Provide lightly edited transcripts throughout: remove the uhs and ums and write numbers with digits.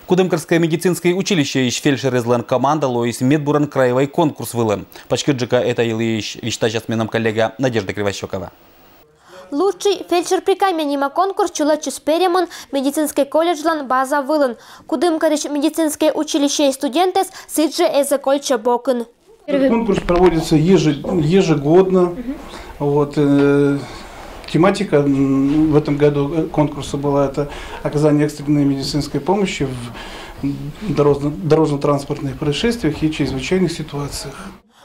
Кудымкарское медицинское училище ищ фельдшер излен команда лоис медбуран краевой конкурс вылен. Пачкиджика это ищ вичтачасменом коллега Надежда Кривощекова. Лучший фельдшер при каменима конкурс чулачус перемон медицинский колледжлан база вылен. Кудымкарич медицинское училище и студентес сидже эзе кольча бокын. Этот конкурс проводится ежегодно. Тематика в этом году конкурса была это оказание экстренной медицинской помощи в дорожно-транспортных происшествиях и чрезвычайных ситуациях.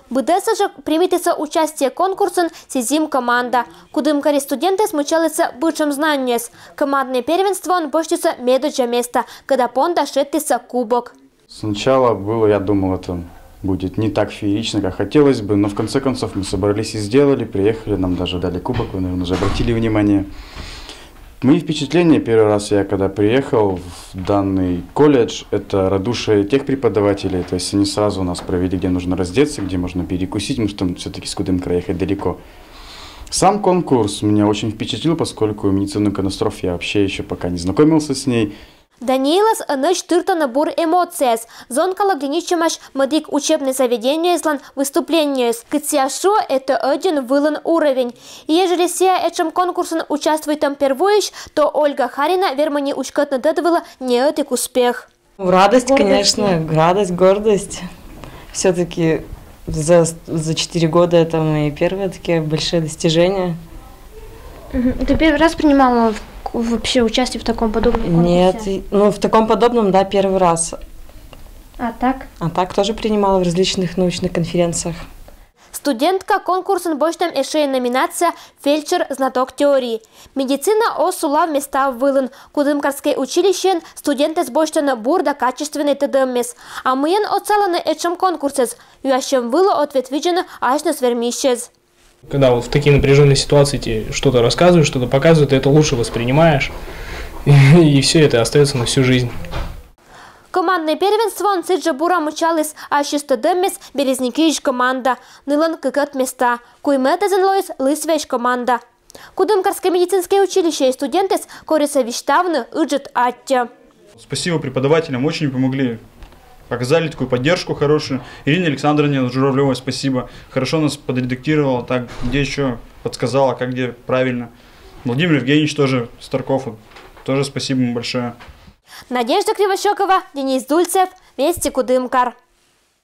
Быдеса же примитится участие конкурсен сизим команда. Кудымкари студенты смычалится бычем знаниес. Командное первенство он бочтится медоча места, когда понда шеттится кубок. Сначала было, я думал, это будет не так феерично, как хотелось бы, но в конце концов мы собрались и сделали, приехали, нам даже дали кубок, вы, наверное, уже обратили внимание. Мои впечатления, первый раз я когда приехал в данный колледж, это радушие тех преподавателей, то есть они сразу нас провели, где нужно раздеться, где можно перекусить, потому что все-таки с Кудымкара ехать далеко. Сам конкурс меня очень впечатлил, поскольку медицинную катастрофу я вообще еще пока не знакомился с ней. Даниилас ночь тырта набор эмоций. Зонкала глиничемаш медик учебное заведение излан выступление. Кытсиашо это один вылан уровень. И ежели сия этим конкурсом участвует там первоищ, то Ольга Харина вермани учкатно дадывала не этик успех. Радость, конечно, радость, гордость. Все-таки за 4 года это мои первые такие большие достижения. Ты первый раз принимала вообще участие в таком подобном конкурсе? Нет, ну в таком подобном, да, первый раз. А так? А так тоже принимала в различных научных конференциях. Студентка конкурсен бочтам эшей номинация «Фельдшер знаток теории». Медицина осула в места вылын. Кудымкарское училище студенты с бочтана бурда качественный тдмс. А мыен оцаланы эчем конкурсес. Юащем выло ответ виджена ашна свермищез. Когда вот в такие напряженные ситуации тебе что-то рассказывают, что-то показывают, ты это лучше воспринимаешь, и все это остается на всю жизнь. Командное первенство он сиджа бура мучалис, а шестодемес березники иж команда. Нылан кыкат места. Куйметазен лоис лысвеж команда. Кудымкарское медицинское училище и студенты с кориса виштавны ыджет аття. Спасибо преподавателям, очень помогли. Показали такую поддержку хорошую. Ирине Александровне Журавлевой спасибо. Хорошо нас подредактировала, так где еще подсказала, как где правильно. Владимир Евгеньевич тоже, Старков, тоже спасибо ему большое. Надежда Кривощекова, Денис Дульцев, Вести Кудымкар.